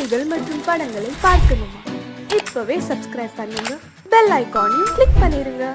பாடல்கள் மற்றும் படங்களை பார்க்கணுமா? இப்பவே சப்ஸ்கிரைப் பண்ணுங்க, பெல் ஐகானையும் கிளிக் பண்ணிருங்க.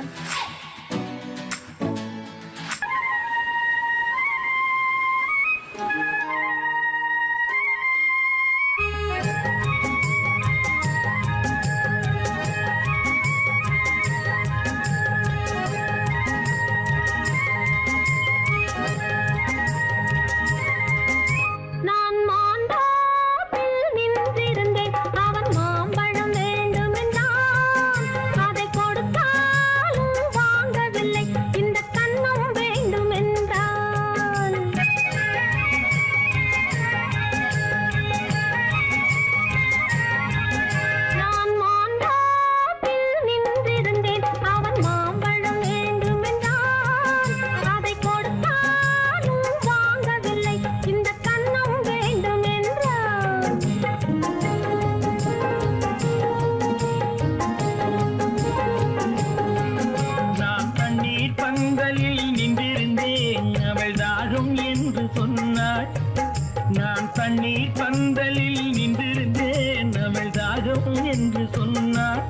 நான் தண்ணீர் பந்தலில் நின்றிருந்தேன், அவள் தாகம் என்று சொன்னாள்.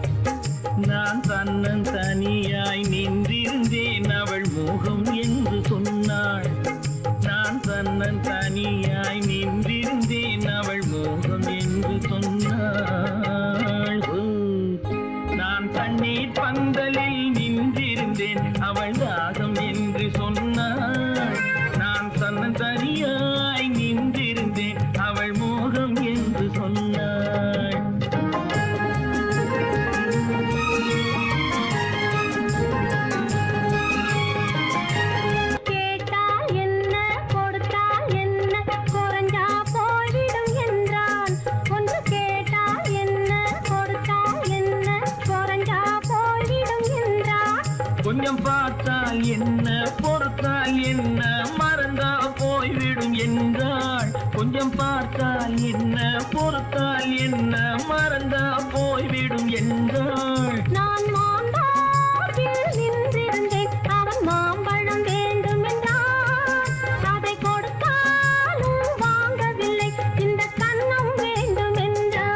நான் தன்னன் தனியாய் நின்றிருந்தேன், அவள் மோகம் என்று சொன்னாள். நான் தன்னன் தனியாய் நின்றிருந்தேன், அவள் மோகம் என்று சொன்னாள். நான் தண்ணீர் பந்தலில் நின்றிருந்தேன், அவள் தாகம் என்று சொன்னாள். நான் தன்னன் தனியாய் நின்றிருந்தேன், அவள் மோகம் என்று சொன்னாள். கேட்டால் என்ன கொடுத்தால் என்ன, குறைஞ்சா போய்விடும் என்றான். ஒன்று கேட்டால் என்ன கொடுத்தால் என்ன, குறைஞ்சா போய்விடும் என்றான். கொஞ்சம் பார்த்தால் என்ன பொறுத்தால் என்ன, மறந்தா போய்விடும் என்றாள். கொஞ்சம் பார்த்தால் என்ன பொறுத்தால் என்ன, மறந்தா போய்விடும் என்றாள். நான் மாம்பழத்தில் நின்றிருந்தேன், அவன் மாம்பழம் வேண்டும் என்றான். அதை கொடுத்தாலும் வாங்கவில்லை, இந்த கன்னம் வேண்டும் என்றான்.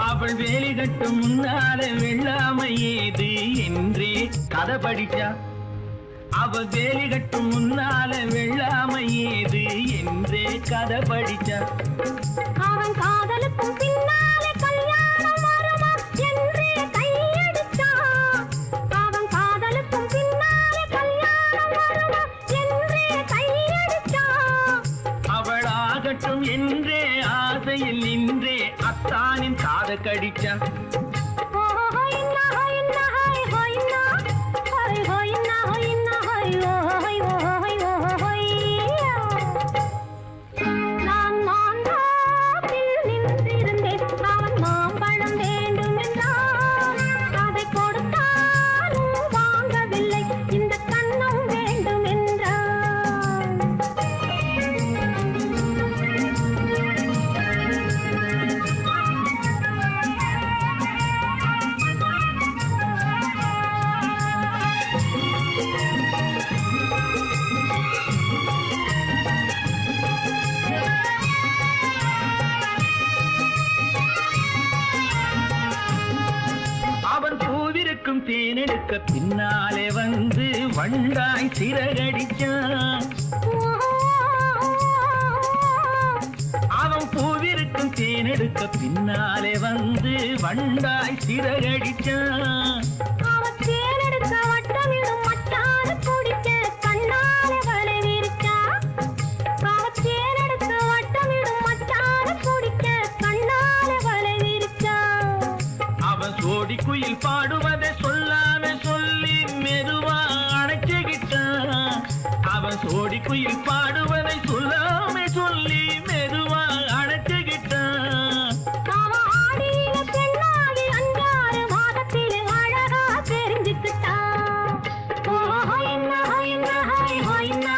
அவள் வேலி கட்டும் முன்னாலே வெள்ளாமை ஏது என்றே கதை படிச்சா. அவள் வேலி கட்டும் முன்னாலே வெள்ளாமை ஏது என்றே கதை படிச்சா. அவன் காதலுக்கும் பின்னாலே கல்யாணம் வருமா என்றே கையடிச்சான். அவன் காதலுக்கும் பின்னாலே கல்யாணம் வருமா என்றே கையடிச்சான். அவள் ஆகட்டும் என்றே ஆசையில் நின்றே அத்தானின் காத கடிச்சா. நான் மாம்பழத்தில் நின்றிருந்தேன், அவன் மாம்பழம் வேண்டும் என்றான். அதை கொடுத்தாலும் வாங்கவில்லை, இந்த கன்னம் வேண்டும் என்றான். அவன் பூவிருக்கும் தேனெடுக்க பின்னாலே வந்து வண்டாய் சிறகடிச்சான். அவன் பூவிருக்கும் தேனெடுக்க பின்னாலே வந்து வண்டாய் சிறகடிச்சான். அவன் தேனெடுக்க வட்டமிடும் மட்டான குடிக்க கண்ணாலே வலை விரிச்சா. அவன் தேனெடுக்க வட்டமிடும் மட்டான குடிக்க கண்ணாலே வலை விரிச்சா. அவன் சோடி குயில் குயில் பாடுவதை சொல்லாம சொல்லி மெதுவா அணைச்சுக்கிட்டான். அவன் சோடி குயில் பாடுவதை சொல்லாம சொல்லி மெதுவா அணைச்சுக்கிட்டான். அவன் ஆடியில பெண்ணாகி 5-6 மாதத்திலே அழகா தெரிஞ்சுக்கிட்டான். ஓ ஹொய்னா ஹொய்னா ஹொய் ஹொய்னா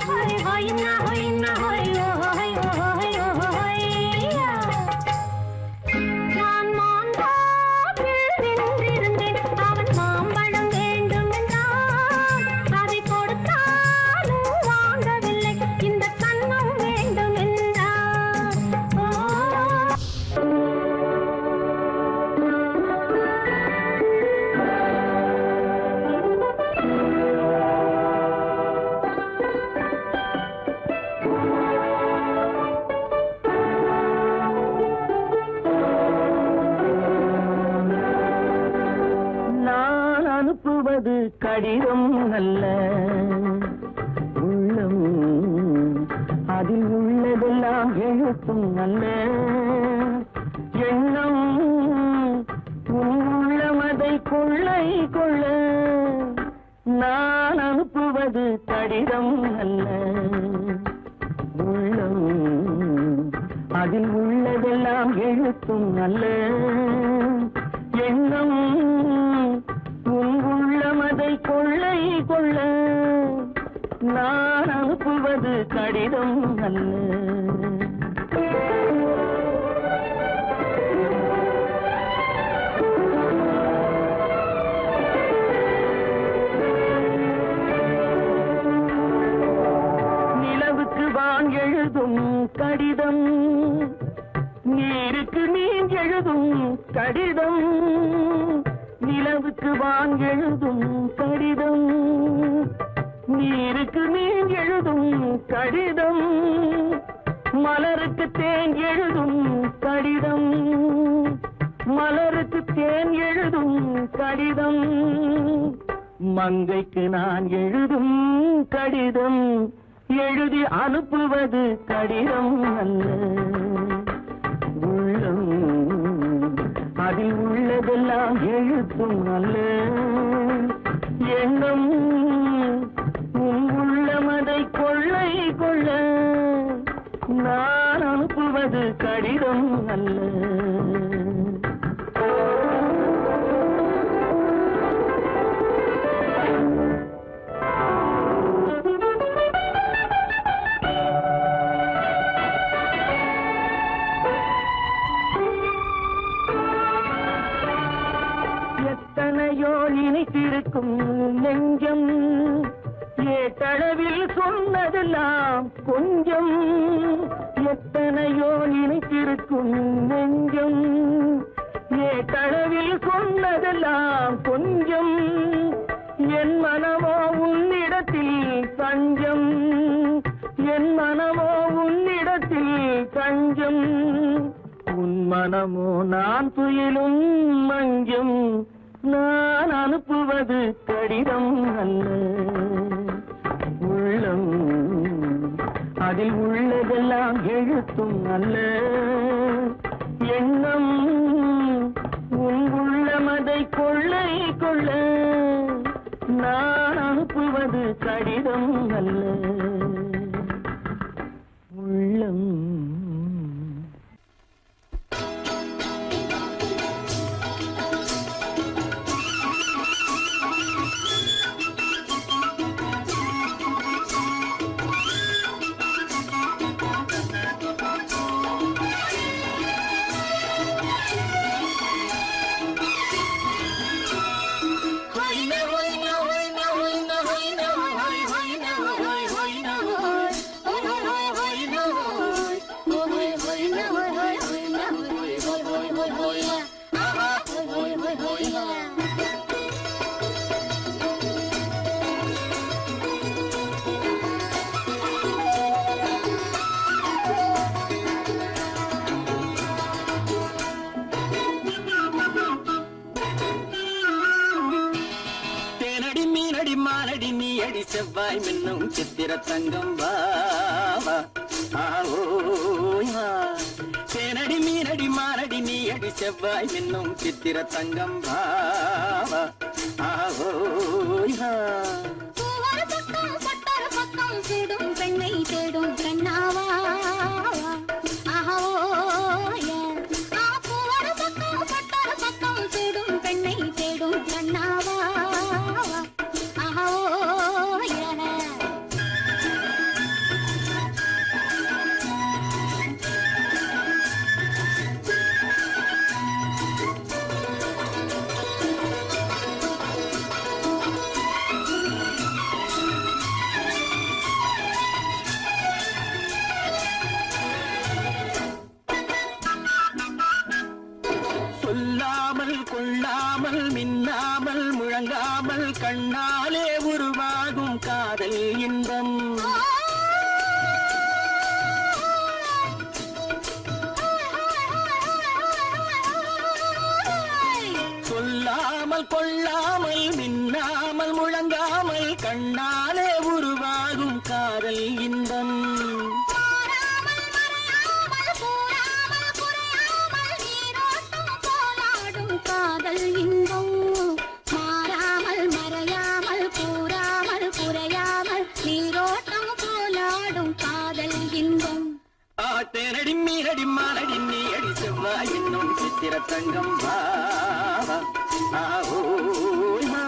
ஹொய் ஹொய்னா ஹொய்னா ஹொய் ஓ ஹொய் ஓ ஹொய் ஓ ஹொய்யா. நான் மாந்தாப்பில் நின்றிருந்தேன். அவன் மாம்பழம் வேண்டும் என்றான். அதை கொடுத்தாலும் வாங்கவில்லை. இந்த கன்னம் வேண்டும் என்றான். ஓ நான் அனுப்புவது கடிதம் அல்ல, உள்ளம் அதில் உள்ளதெல்லாம் எழுத்தும் அல்ல. எண்ணம் உன் உள்ளமதை கொள்ளை கொள்ள. நான் அனுப்புவது கடிதம் அல்ல, உள்ளம் அதில் உள்ளதெல்லாம் எழுத்தும் அல்ல. எண்ணம் உன் உள்ளமதை கொள்ளை கொள்ள. நான் அனுப்புவது கடிதம் அல்ல. நிலவுக்கு வான் எழுதும் கடிதம், நீருக்கு நீர் எழுதும் கடிதம். நிலவுக்கு வான் எழுதும் கடிதம், நீருக்கு நீர் எழுதும் கடிதம். மலருக்கு தேன் எழுதும் கடிதம், மலருக்கு தேன் எழுதும் கடிதம். மங்கைக்கு நான் எழுதும் கடிதம், எழுதி அனுப்புவது கடிதம் அல்ல. உள்ளம் அதில் உள்ளதெல்லாம் எழுத்தும் அல்ல. எண்ணம் உன் உள்ளமதை கொள்ளை கொள்ள. நான் அனுப்புவது கடிதம் அல்ல. எத்தனையோ நினைத்திருக்கும் நெஞ்சம், ஏட்டளவில் சொன்னதெல்லாம் கொஞ்சம். எத்தனையோ நினைத்திருக்கும் நெஞ்சம், ஏட்டளவில் சொன்னதெல்லாம் கொஞ்சம். என் மனமோ உன்னிடத்தில் தஞ்சம், என் மனமோ உன்னிடத்தில் தஞ்சம். உன் மனமோ நான் துயிலும் மஞ்சம். நான் அனுப்புவது கடிதம் அல்ல. உள்ளம் அதில் உள்ளதெல்லாம் எழுத்தும் அல்ல. எண்ணம் உன் உள்ளமதை கொள்ளை கொள்ள. நான் அனுப்புவது கடிதம் அல்ல. உள்ளம் மானடி நீ அடி செவ்வாய் மின்னும் சித்திர தங்கம் வாவா ஆ ஓ தேனடி மீனடி மானடி நீ வெள்ளியடி செவ்வாய் மின்னும் சித்திர தங்கம் பாவா ஆஹோயா பூவொரு பக்கம் பட்டொரு பக்கம் சூடும் பெண்ணை தேடும் கண்ணாவா ஆஹோயா பூவொரு பக்கம் பட்டொரு பக்கம் சூடும் பெண்ணை தேடும் கண்ணாவா ஆஹோயா சொல்லாமல் கொள்ளாமல் மின்னாமல் முழங்காமல் கண்ணாலே உருவாகும் காதல் இன்பம் சொல்லாமல் கொள்ளாமல் மின்னாமல் முழங்காமல் கண்ணாலே உருவாகும் காதல் இன்பம் காதல் இன்பம் மாறாமல் மறையாமல் கூறாமல் குறையாமல் நீரோட்டம் போலாடும் காதல் இன்பம் ஆத்தேனடி மீனடி மானடி நீ அடி செவ்வாய் என்னும் சித்திர தங்கம் பாவா ஆஹோயா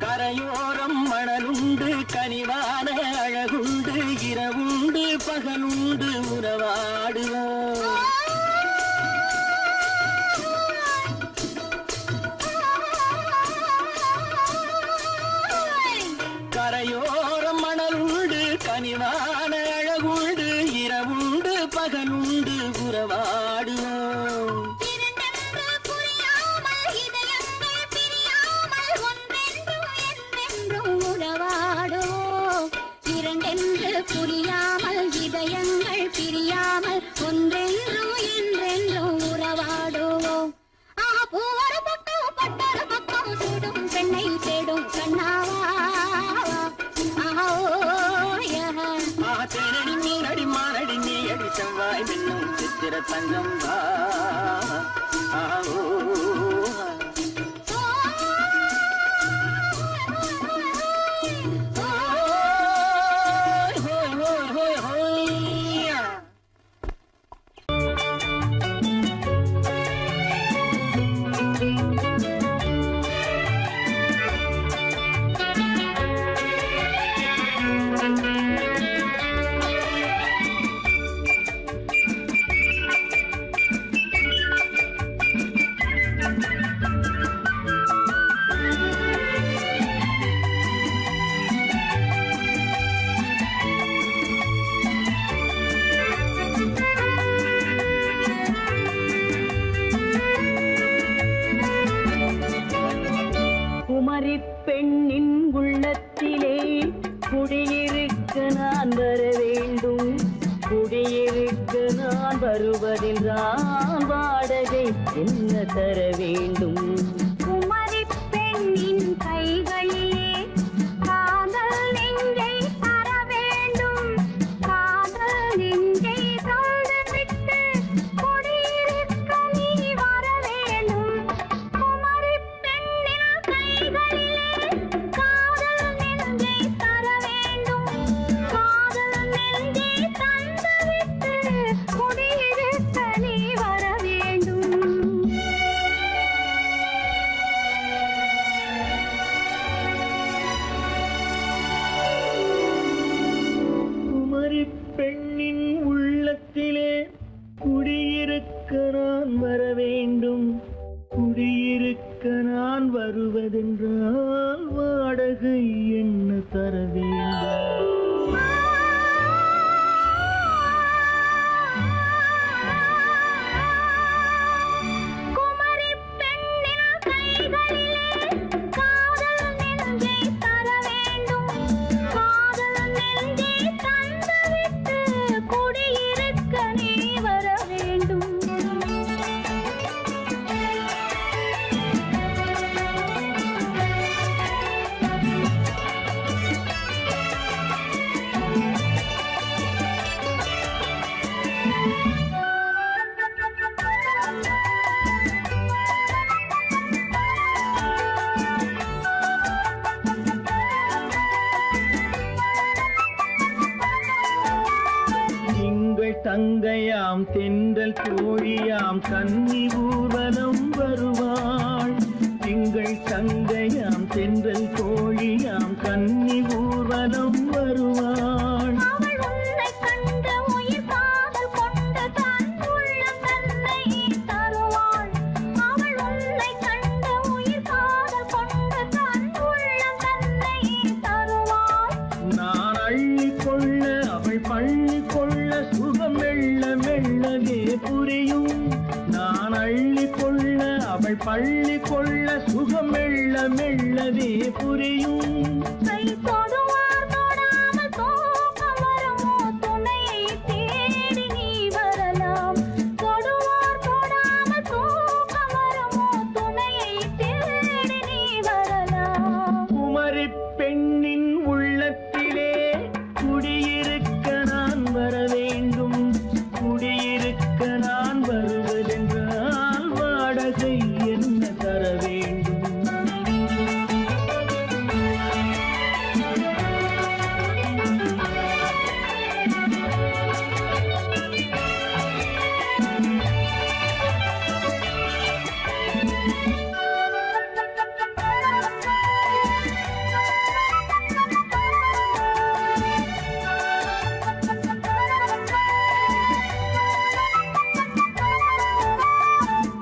கரையோரம் மணலுண்டு கனிவான அழகுண்டு இரவுண்டு பகலுண்டு உறவாடுவோம் கரையோரம் மணலுண்டு கனிவான அழகுண்டு இரவுண்டு பகலுண்டு உறவாடுவோம் புரியாமல் இதயங்கள் பிரியாமல் ஒன்றென்றும் என்றென்றும் உறவாடுவோம் பூவொரு பக்கம் பட்டொரு பக்கம் சூடும் பெண்ணை தேடும் கண்ணாவா தேனடி மீனடி மானடி நீ அடி செவ்வாய் மின்னும் சித்திர தங்கம் குமரி பெண்ணின் உள்ளத்திலே குடியிருக்க நான் வர வேண்டும் குடியிருக்க நான் வருவதென்றால் வாடகை என்ன தர வேண்டும் குமரி பெண்ணின் கைகளிலே காதல் நெஞ்சை தர வேண்டும் காதல் நெஞ்சை தந்துவிட்டு குடியிருக்க நீ வர வேண்டும் குமரி பெண்ணின் கைகளிலே காதல் நெஞ்சை தர வேண்டும் காதல் நெஞ்சை தந்துவிட்டு குடியிருக்க நீ வர வேண்டும் குமரி பெண்ணின் உள்ளத்திலே குடியிருக்க நான் வர வேண்டும் குடியிருக்க நான் வருவதென்றால் வாடகை என்ன தர வேண்டும் குமரி பெண்ணின் கைகளிலே காதல் நெஞ்சை தர வேண்டும் காதல் தங்கையாம் தென்றல் தோழியாம் கன்னி ஊர்வலம் வருவாள். திங்கள் தங்கையாம் தென்றல் தோழியாம் கன்னி ஊர்வலம் வருவாள். அவள் உன்னை கண்டு உயிர் காதல் கொண்டு தன் உள்ளம் தன்னை தருவாள். அவள் உன்னை கண்டு உயிர் காதல் கொண்டு தன் உள்ளம் தன்னை தருவாள். நான் அள்ளி கொள்ள அவள் பள்ளி கொள்ள சுகம் மெல்ல மெல்லவே புரியும். நான் அள்ளி கொள்ள அவள் பள்ளி கொள்ள சுகம் மெல்ல மெல்லவே புரியும். கை தொடுவார் தொடாமல் தூக்கம் வருமோ துணையை தேடி நீ வரலாம். தொடுவார் தொடாமல் தூக்கம் வருமோ துணையை தேடி நீ வரலாம். குமரி பெண்ணின் உள்ளத்திலே குடியிருக்க நான் வர வேண்டும். குடியிருக்க நான் வருவதென்றால் வாடகை என்ன தர வேண்டும்?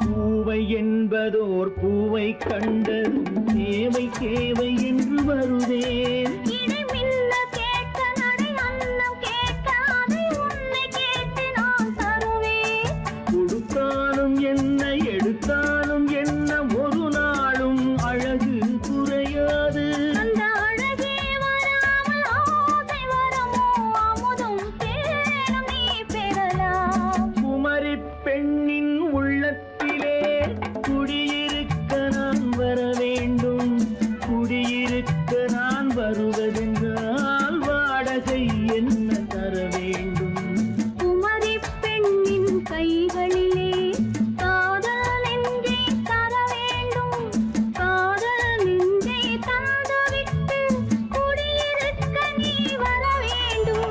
பூவை என்பதோர் பூவை கண்டதும் தேவை தேவை என்று வருவேன். இடி மின்ன கேட்க நடை அன்னம் கேட்க அதை உன்னை கேட்டு நான் தருவேன். கொடுத்தாலும் என்ன எடுத்தாலும் என்ன ஒரு நாளும் அழகு குறையாது. அந்த அழகே வராமல் ஆசை வரமோ அமுதும் தேனும் நீ பெறலாம். குமரி பெண்ணின் உள்ளத்திலே குடியிருக்க நான் வர வேண்டும். குடியிருக்க நான் வருவதென்றால் வாடகை என்ன தர வேண்டும்? குமரி பெண்ணின் கைகளிலே காதல் நெஞ்சை தர வேண்டும். காதல் நெஞ்சை தந்துவிட்டு குடியிருக்க நீ வர வேண்டும்.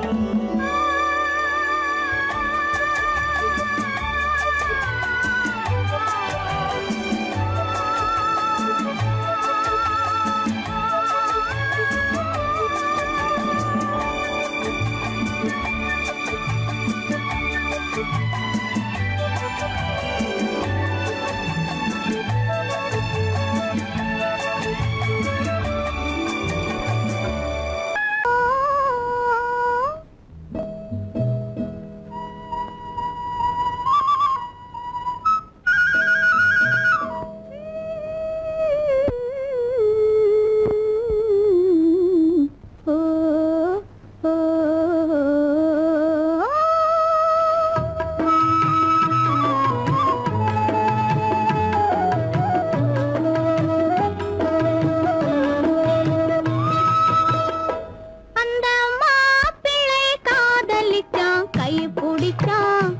அந்த மாப்பிள்ளை காதலிச்சான் கைய பிடிச்சான்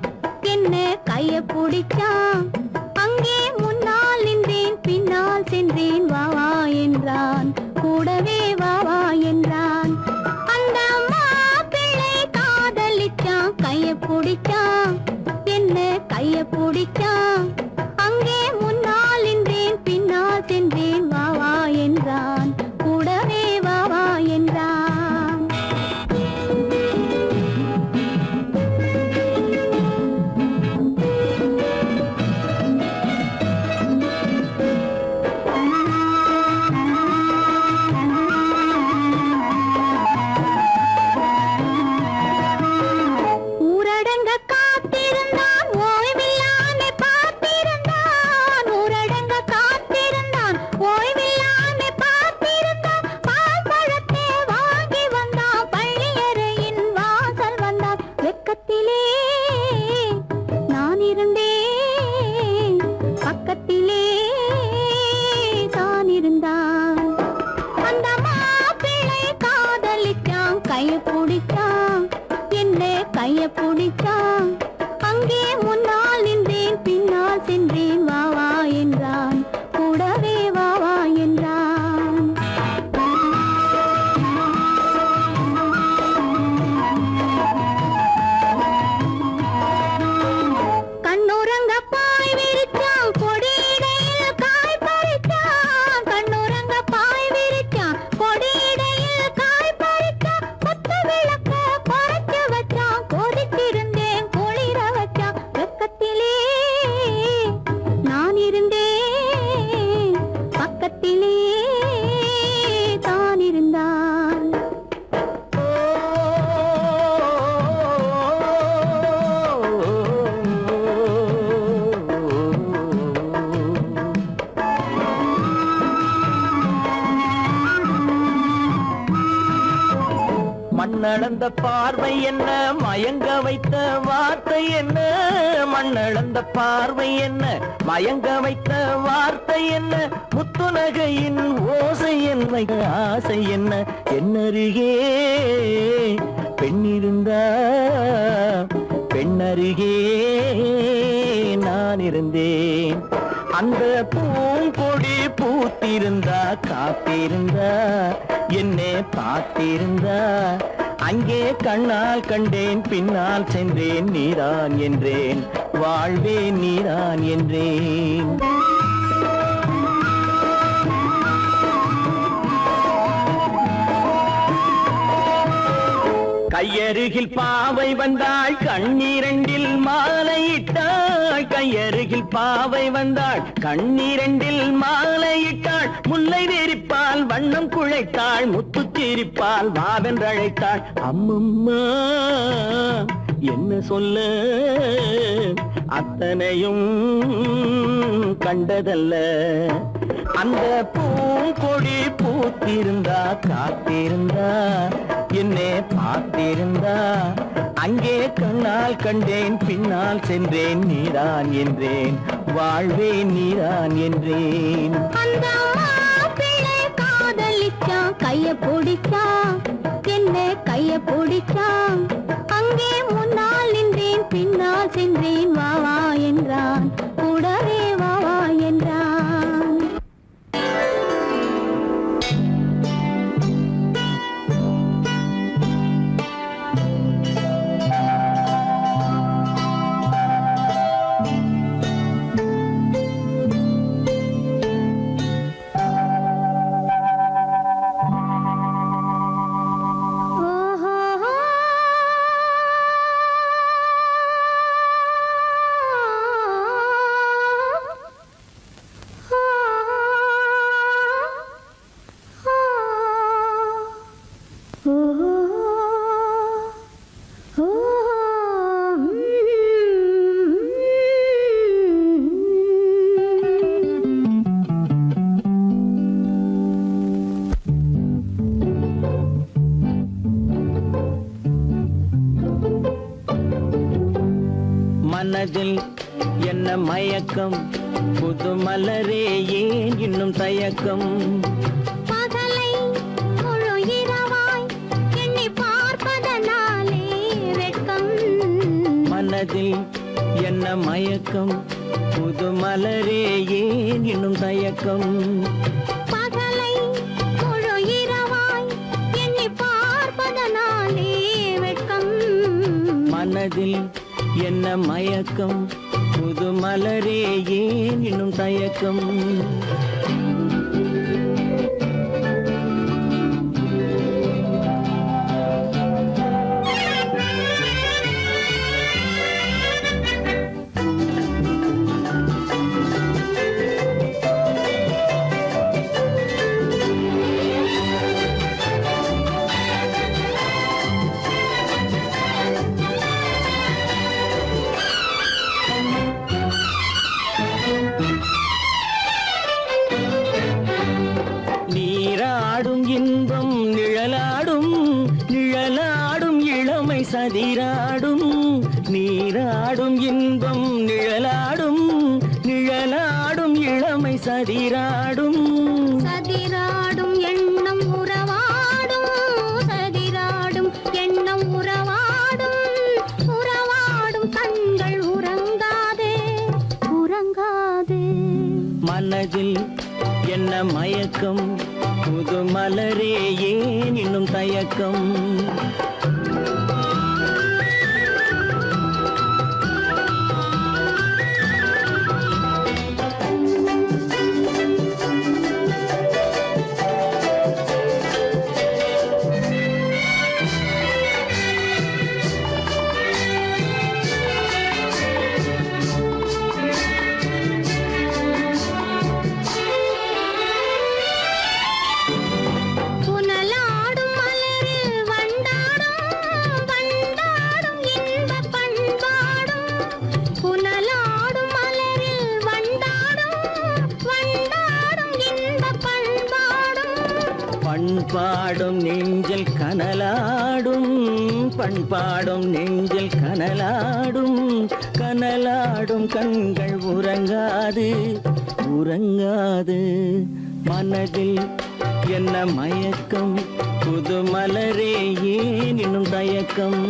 என்ன கைய பிடிச்சான். அங்கே முன்னால் நின்றேன் பின்னால் சென்றேன் வா வா என்றான் கூடவே வா வா என்றான். அந்த மாப்பிள்ளை காதலிச்சான் கைய பிடிச்சான் என்ன கைய பிடிச்சான். அங்கே முன்னால் நின்றேன் பின்னால் சென்றேன் வா வா என்றான் கூடவே வா வா என்றான். ஊரடங்க காத்திருந்தான் ஓய்வில்லாம பார்த்திருந்தான். ஊரடங்க காத்திருந்தான் ஓய்வில்லாம பார்த்திருந்தான். பால் பழத்தை வாங்கி வந்தான் பள்ளியறையின் வாசல் வந்தான். வெக்கத்திலே நான் இருந்தேன் பக்கத்திலே தான் இருந்தான். அந்த மாப்பிள்ளை காதலிச்சான் கைய பிடிச்சான் என்ன கைய பிடிச்சான். அங்கே முன்னால் நின்றேன் பின்னால் சென்றேன் வா வா என்றான் கூடவே வா வா என்றான். மண்ணளந்த பார்வை என்ன, மயங்க வைத்த வார்த்தை என்ன, மண்ணளந்த பார்வை என்ன, மயங்க வைத்த வார்த்தை என்ன, முத்துநகையின் ஓசை என்ன, ஆசை என்ன, என்னருகே பெண்ணிருந்தா, பெண்ணருகே நான் இருந்தேன். அந்த பூங்கொடி பூத்திருந்தா, காத்திருந்தா, என்னை பார்த்திருந்தா, அங்கே கண்ணால் கண்டேன், பின்னால் சென்றேன், நீதான் என்றேன், வாழ்வே நீதான் என்றேன். கையருகில் பாவை வந்தாள், கண்ணீரண்டில் மாலையிட்டாள். கையருகில் பாவை வந்தாள், கண்ணீரண்டில் மாலையிட்டாள். முல்லை வெறிப்பால் வண்ணம் குழைத்தாள், முத்து சிரிப்பால் வாவென்றழைத்தாள். அம்மம்மா என்ன சொல்ல, அத்தனையும் கண்டதல்ல. அந்த பூங்கொடி பூத்திருந்தா, காத்திருந்தா, என்னை பார்த்திருந்தா, அங்கே கண்ணால் கண்டேன், பின்னால் சென்றேன், நீதான் என்றேன், வாழ்வே நீதான் என்றேன். அந்த மாப்பிள்ளை காதலிச்சான், கைய பிடிச்சான், என்ன கைய பிடிச்சான். அங்கே முன்னால் நின்றேன், பின்னால் சென்றேன், வா வா என்றான், கூடவே வா வா என்றான். மனதில் என்ன மயக்கம், புது மலரே ஏன் இன்னும் தயக்கம். பகலை முழு இரவாய் எண்ணி பார்ப்பதனாலே வெட்கம். மனதில் என்ன மயக்கம், புது மலரே ஏன் இன்னும் தயக்கம். பகலை முழு இரவாய் எண்ணி பார்ப்பதனாலே வெட்கம். மனதில் என்ன மயக்கம், புது மலரே ஏன் இன்னும் தயக்கம். நீராடும் இன்பம் நிழலாடும், நிழலாடும் இளமை சதிராடும். நீராடும் இன்பம் நிழலாடும், நிழலாடும் இளமை சதிராடும். சதிராடும் எண்ணம் உறவாடும், சதிராடும் எண்ணம் உறவாடும். உறவாடும் கண்கள் உறங்காதே, உறங்காதே. மனதில் என்ன மயக்கம், புது மலரே ஏன் இன்னும் தயக்கம். புனலாடும் மலரில் வண்டாடும் பண்பாடும் நெஞ்சில் கனலாடும், பண்பாடும் நெஞ்சில் கனலாடும், கனலாடும் கண்கள் உறங்காது, உறங்காது. மனதில் என்ன மயக்கம், புது மலரே ஏன் இன்னும் தயக்கம்?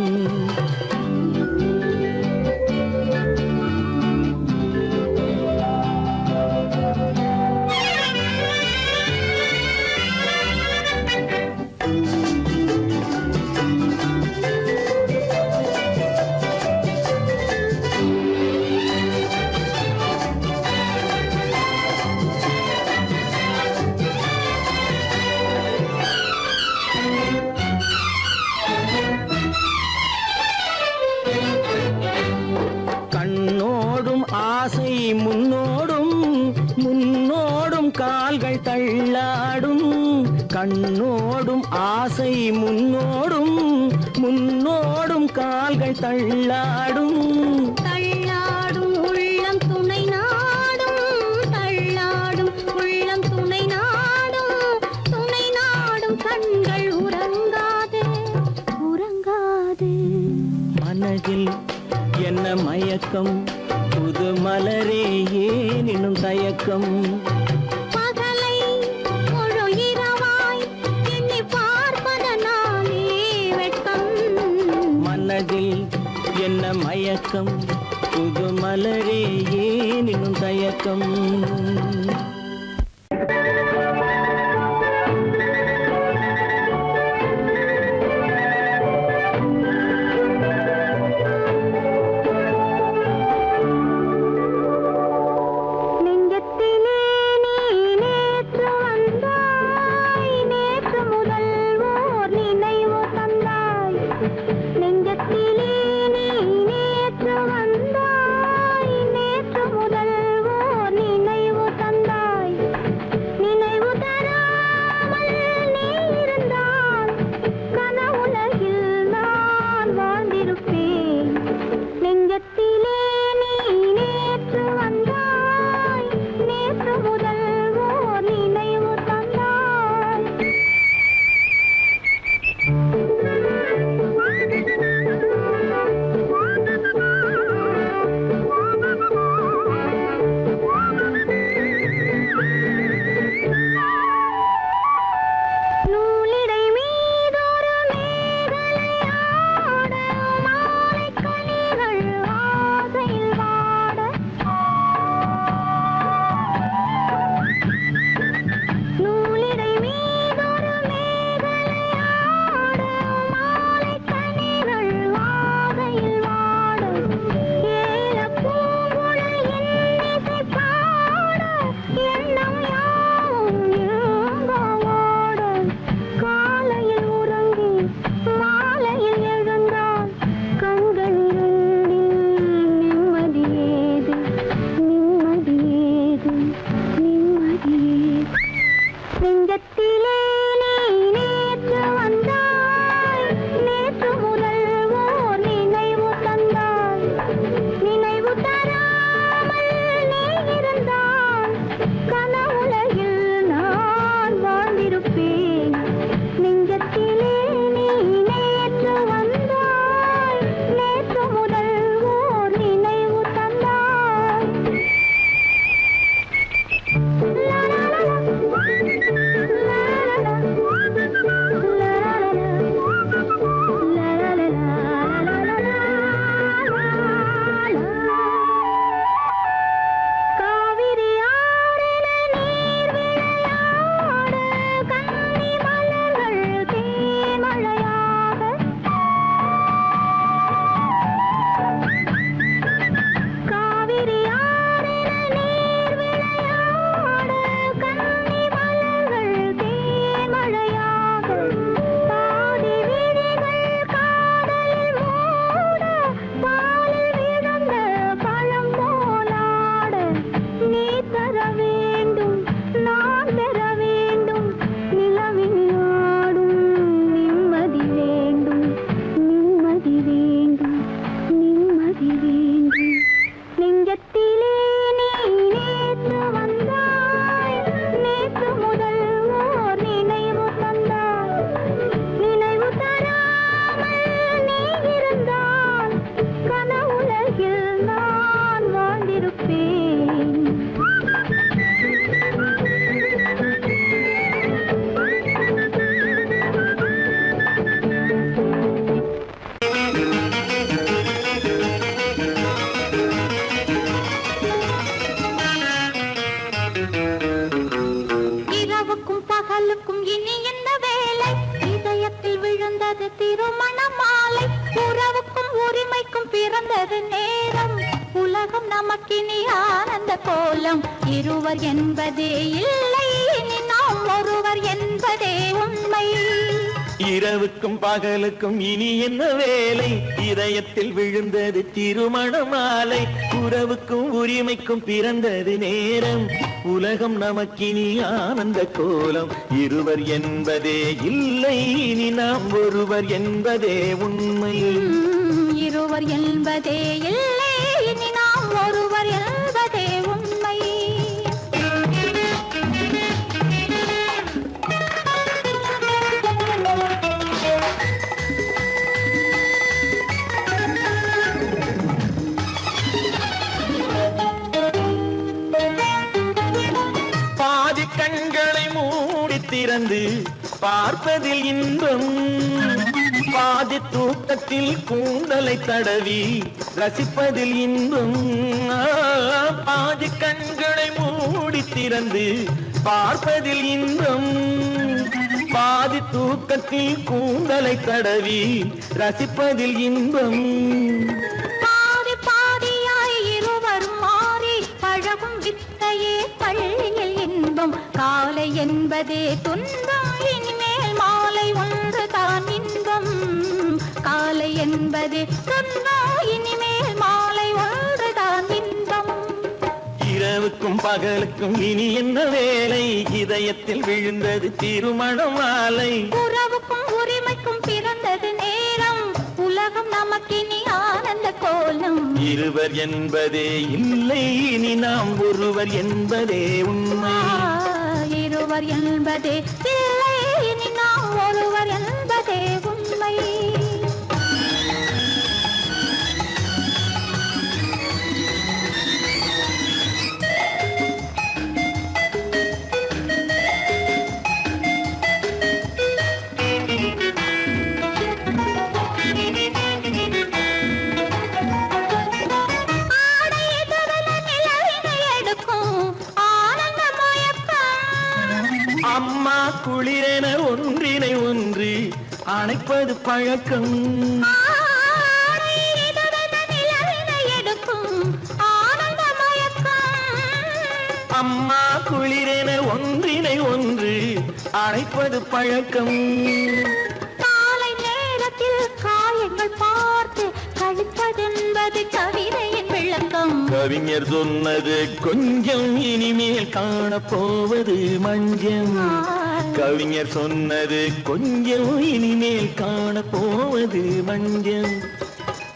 கண்ணோடும் ஆசை முன்னோடும், முன்னோடும் கால்கள் தள்ளாடும். கண்ணோடும் ஆசை முன்னோடும், முன்னோடும் கால்கள் தள்ளாடும். தள்ளாடும் உள்ளம் துணை நாடும், தள்ளாடும் உள்ளம் துணை நாடும், துணை நாடும் கண்கள் உறங்காது, உறங்காது. மனதில் என்ன மயக்கம், புது மலரே ஏன் இன்னும் தயக்கம்? பகலை முழு இரவாய் எண்ணி பார்ப்பதனாலே வெட்கம். மனதில் என்ன மயக்கம், புது மலரே ஏன் இன்னும் தயக்கம்? நெஞ்சத்திலே நீ நேற்று வந்தாய், நேற்று முதல் ஓர் நினைவு தந்தாய். நெஞ்சத்திலே நீ நேற்று வந்தாய், நேற்று முதல் ஓர் நினைவு தந்தாய். நினைவு பிறந்தது நேரம் உலகம் நமக்கினி ஆனந்த கோலம் இருவர் என்பதே இல்லை இனி நாம் ஒருவர் என்பதே உண்மை இரவுக்கும் பகலுக்கும் இனி என்ன வேலை இதயத்தில் விழுந்தது திருமண மாலை உறவுக்கும் உரிமைக்கும் பிறந்தது நேரம் உலகம் நமக்கினி ஆனந்த கோலம் இருவர் என்பதே இல்லை இனி நாம் ஒருவர் என்பதே உண்மை இருவர் என்பதே இல்லை இனி நாம் ஒருவர் என்பதே உண்மை பாதி கண்களை மூடி திறந்து பார்ப்பதில் இன்பம் பாதி தூக்கத்தில் கூந்தலை தடவி ரசிப்பதில் இன்பம் பாதி கண்களை மூடி திறந்து பார்ப்பதில் இன்பம் பாதி தூக்கத்தில் கூந்தலை தடவி ரசிப்பதில் இன்பம் பாதி பாதியாய் இருவரும் மாறி பழகும் வித்தையே பள்ளியில் இன்பம் காலை என்பதே துன்பம் இனிமேல் மாலை ஒன்று தான் இன்பம் காலை என்பதே துன்பம் இனிமேல் மாலை ஒன்று தான் இன்பம் இரவுக்கும் பகலுக்கும் இனி என்ன வேலை இதயத்தில் விழுந்தது திருமண மாலை உறவுக்கும் உரிமைக்கும் பிறந்தது நேரம் உலகம் நமக்கினி ஆனந்த கோலம் இருவர் என்பதே இல்லை இனி நாம் ஒருவர் என்பதே உண்மை இருவர் என்பதே இல்லை இனி நாம் ஒருவர் என்பதே உண்மை அம்மா குளிரென ஒன்றினை ஒன்று அணைப்பது பழக்கம் அம்மா குளிரென ஒன்றினை ஒன்று அணைப்பது பழக்கம் காலை நேரத்தில் காயங்கள் பார்த்து கழிப்பதென்பது கவிதையின் விளக்கம் கவிஞர் சொன்னது கொஞ்சம் இனிமேல் காணப்போவது மஞ்சம் கவிஞர் சொன்னது கொஞ்சம் இனிமேல் காணப்போவது மஞ்சம்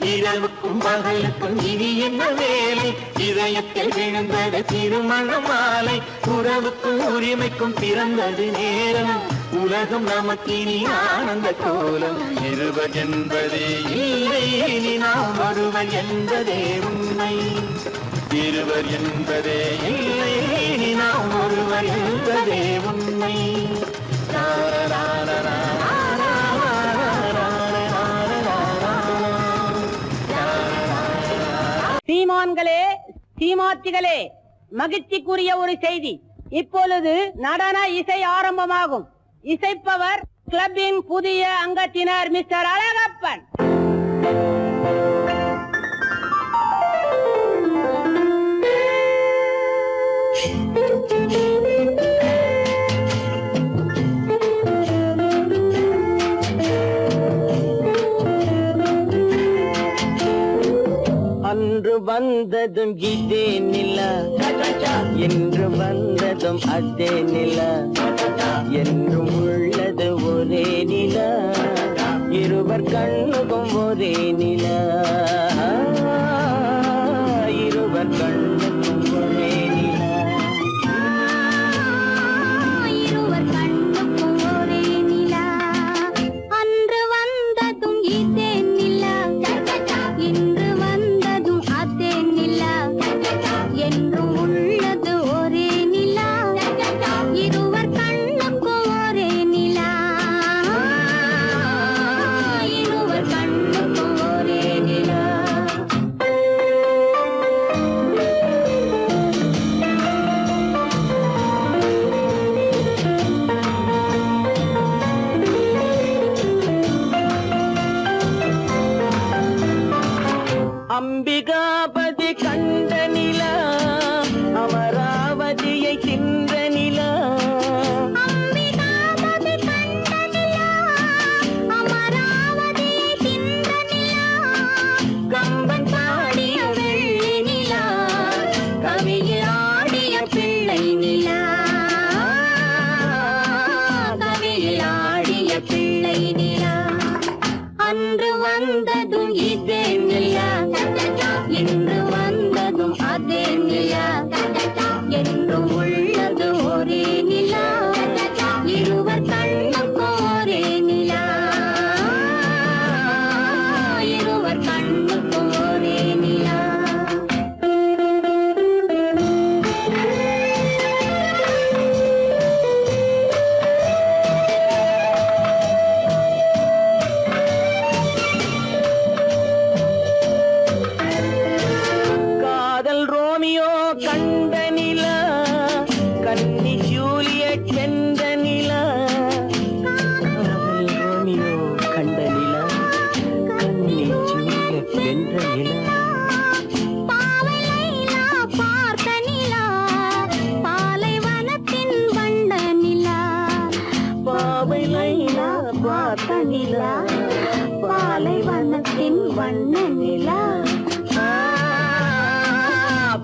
இரவுக்கும் பகலுக்கும் இனி என்ன வேலை இதயத்தில் விழுந்தது திருமண மாலை உறவுக்கும் உரிமைக்கும் பிறந்தது நேரம் உலகம் நமக்கினி ஆனந்த கோலம் இருவர் என்பதே இல்லை இனி நாம் ஒருவர் என்பதே உண்மை இருவர் என்பதே இல்லை இனி நாம் ஒருவர் என்பதே உண்மை சீமான்களே சீமாத்திகளே மகிழ்ச்சிக்குரிய ஒரு செய்தி இப்பொழுது நடன இசை ஆரம்பமாகும் இசைப்பவர் கிளப்பின் புதிய அங்கத்தினர் மிஸ்டர் அழகப்பன் அன்று வந்ததும் இதே நிலா என்று வந்ததும் அதே நிலா என்றும் உள்ளது ஒரே நிலா இருவர் கண்ணுக்கும் ஒரே நிலா இருவர் கண்ணுக்கும் ஒரே நிலா இருவர் கண்ணுக்கும் ஒரே நிலா அன்று வந்ததும் இதே நிலா இன்று வந்ததும் அதே நிலா என்றும் உள்ளது ஒரே நிலா இருவர் கண்ணுக்கும் ஒரே நிலா இருவர் கண்ணுக்கும் ஒரே நிலா அம்பிகாபதி கண்ட நிலா அமராவதியை தின்ற நிலா அம்பிகாபதி கண்ட நிலா அமராவதியை தின்ற நிலா கம்பன் பாடிய வெள்ளி நிலா கவியில் ஆடிய பிள்ளை நிலா கவியில் ஆடிய பிள்ளை நிலா அன்று வந்ததும் இதே நிலா இன்று வந்ததும் அதே நிலா என்றும் உள்ளது ஒரே நிலா இருவர் கண்ணுக்கும் ஒரே நிலா இருவர் கண்ணுக்கும் ஒரே நிலா காதல் ரோமியோ கண்ட நிலா கன்னி ஜூலியட் வென்ற நிலா காதல் ரோமியோ கண்ட நிலா கன்னி ஜூலியட் வென்ற நிலா பாவை லைலா பார்த்த நிலா பாலைவனத்தின் வண்ண நிலா பாவை லைலா பார்த்த நிலா பாலைவனத்தின் வண்ண நிலா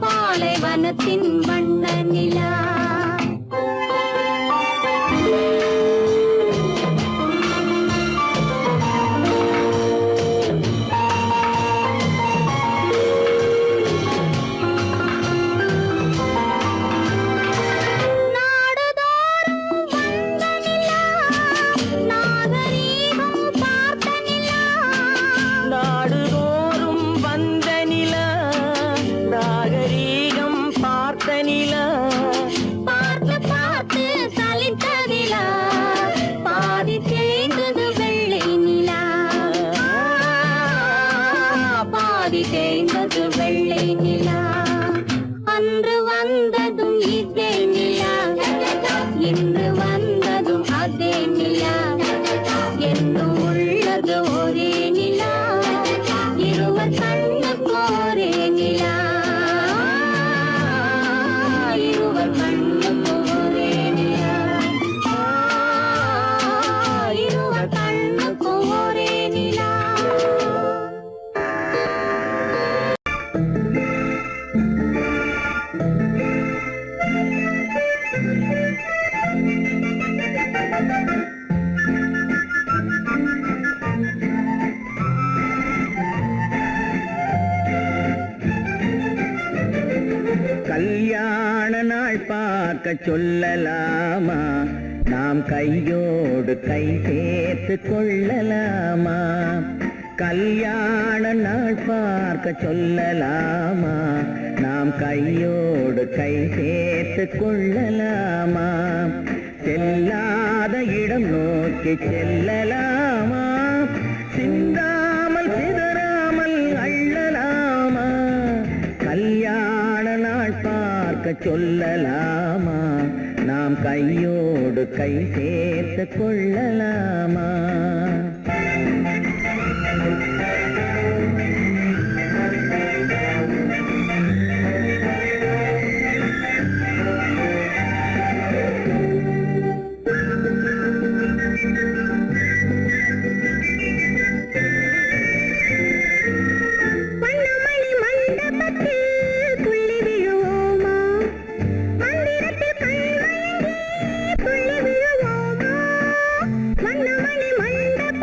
பாலைவனத்தின் வண்ண நிலா நாடுதோறும் வந்த நிலா நாகரீகம் பார்த்த நிலா நாடுதோறும் வந்த நிலா நாகரீகம் பார்த்த நிலா பார்த்து பார்த்து சலித்த நிலா பாதி தேய்ந்தது வெள்ளை நிலா பாதி தேய்ந்தது வெள்ளை நிலா அன்று வந்ததும் இதே நிலா இன்று வந்ததும் அதே நிலா என்றும் உள்ளது ஒரே நிலா இருவர் கண்ணுக்கு ஒரே நிலா இருவர் கண்ணுக்கு ஒரே நிலா இருவர் கண்ணுக்கு ஒரே நிலா கல்யாண நாள் பார்க்க சொல்லலாமா நாம் கையோடு கை சேர்த்து கொள்ளலாமா கல்யாண நாள் பார்க்க சொல்லலாமா நாம் கையோடு கை சேர்த்து கொள்ளலாமா செல்லாத இடம் நோக்கி செல்லலாமா சிந்தாமல் சிதறாமல் அள்ளலாமா கல்யாண நாள் பார்க்க சொல்லலாமா நாம் கையோடு கை சேர்த்து கொள்ளலாமா வண்ணமணி மண்டபத்தில் துள்ளி விழுவோமா மந்திரத்தில் கண்மயங்கி துள்ளி விழுவோமா வண்ணமணி மண்டபத்தில்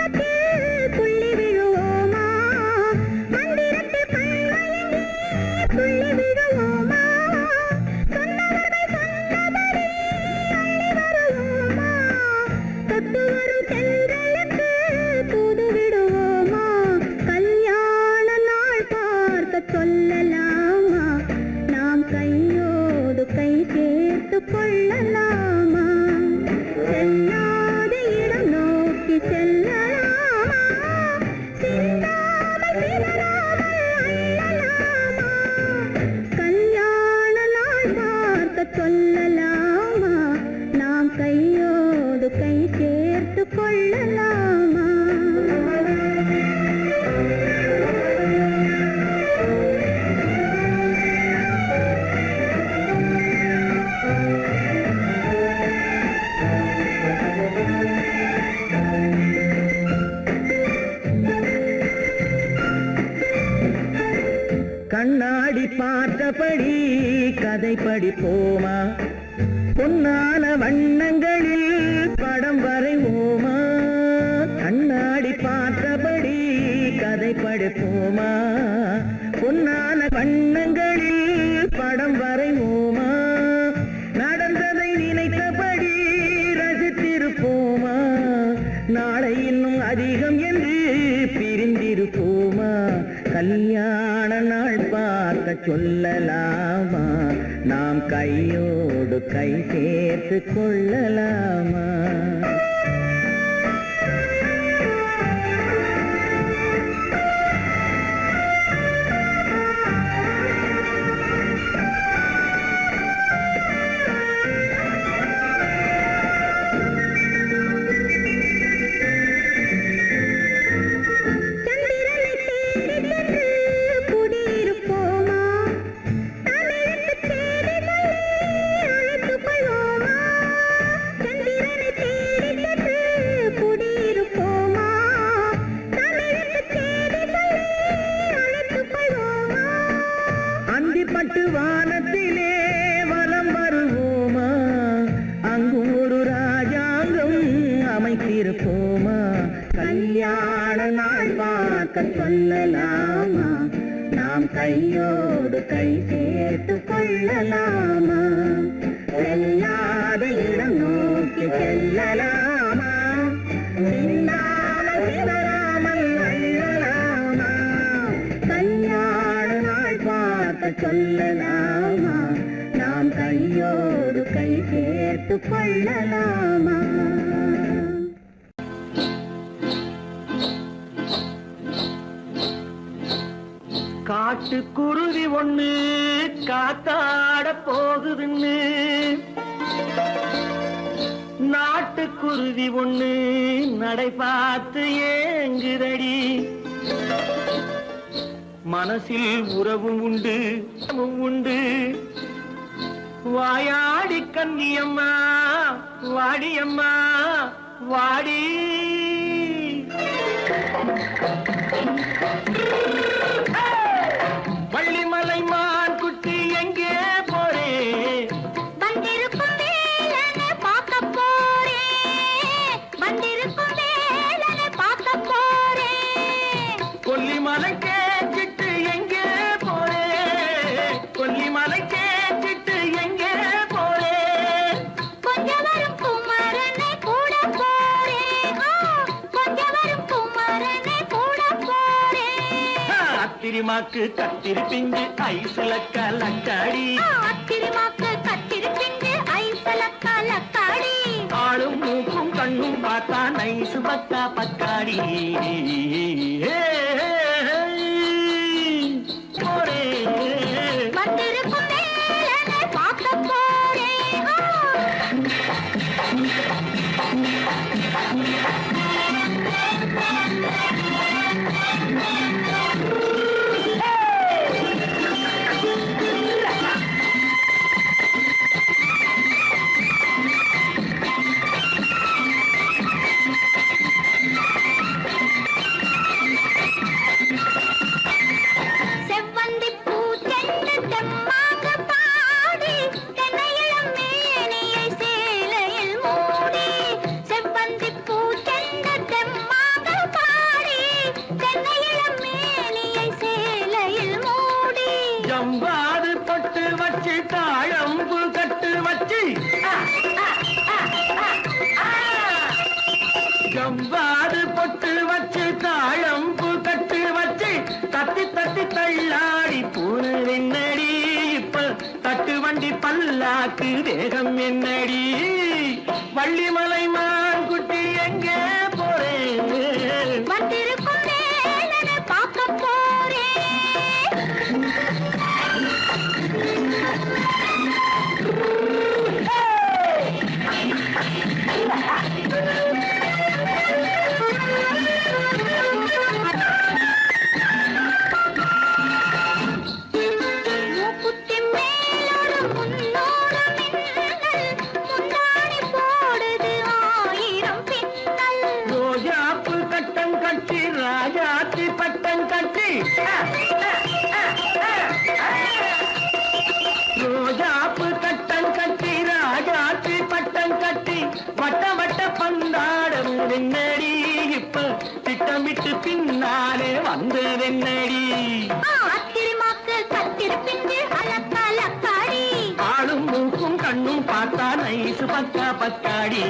கண்ணாடி பார்த்தபடி கதை படிப்போமா பொன்னான வண்ணங்களில் படம் வரைவோமா கண்ணாடி பார்த்தபடி கதை படிப்போமா பொன்னான வண்ணங்களில் படம் வரைவோமா நடந்ததை நினைத்தபடி ரசித்திருப்போமா நாளை இன்னும் அதிகம் என்று பிரிந்திருப்போமா கல்யாண நாள் பார்க்க சொல்லலாமா நாம் கையோடு கை சேர்த்து கொள்ளலாமா பட்டு வானத்திலே வலம் வருவோமா அங்கும் ஒரு ராஜாங்கம் அமைத்திருப்போமா கல்யாண நாள் பார்க்க சொல்லலாமா நாம் கையோடு கை சேர்த்து கொள்ளலாமா செல்லாத இடம் நோக்கி செல்லலாமா சிந்தாமல் சிதறாமல் அள்ளலாமா கல்யாண நாள் பார்க்க சொல்லலாமா நாம் கையோடு கை சேர்த்து கொள்ளலாமா காட்டுக்குருவி ஒண்ணு காத்தாட போகுதுன்னு நாட்டுக்குருவி ஒண்ணு நடை பார்த்து ஏங்குதடி மனசில் உறவும் உண்டு உண்டு வாயாடி கன்னியம்மா வாடியம்மா வாடி வள்ளிமலை மான் குட்டி எங்கே போறே வந்திருக்கும் வேலனை பார்க்க போறேன் வந்திருக்கும் வேலனை பார்க்க போறேன் கொல்லிமலை கேட்டுட்டு எங்கே போறே கொல்லிமலை கேட்டுட்டு எங்கே போறே கொஞ்சம் வரும் குமரனை கூட போறேன் கொஞ்சம் வரும் குமரனை கூட போறேன் அத்திரிமாக்கு கத்திருப்பிஞ்சு ஐசுல கலக்காடி அத்திரிமாக்கு கத்திருப்பிஞ்சு ஐசுல கலக்காடி ஆளும் மூக்கும் கண்ணும் பார்த்தா நைசு பக்கா பக்காடி போரே வந்திருக்கும் வேலனை பார்க்க போறேன் செவ்வந்தி பூ தென்று தெம்மாக பாடி தென்னையிளம் மேனியை சேலையில் மூடி செவ்வந்தி பூ தென்று தெம்மாக பாடி தென்னையிளம் மேனியை சேலையில் மூடி ஜம்பாது பொட்டு வச்சு தாழம்பு கட்டு வச்சு ஜம்பாது பொட்டு வச்சு தாழம்பு கட்டு வச்சு தட்டி தட்டி தள்ளாடி பூனு என்னடி இப்ப தட்டு வண்டி பல்லாக்கு வேகம் என்னடி வள்ளிமலை மான் குட்டி எங்கே போறேன் வந்திருக்கும் வேலனை பார்க்க போறேன் மூக்குத்தி மேலோடு முன்னோடு மின்னல் முந்தாணி போடுது ஆயிரம் பின்னல் ரோஜாப்பு கட்டம் கட்டி ராஜாத்தி பட்டம் கட்டி விட்டு பின்னாலே வந்ததென்னடி அத்திரிமாக்கு கத்திருப்பிண்டு அலக்காடி ஆளும் மூக்கும் கண்ணும் பார்த்தா நைசு பக்கா பக்காடி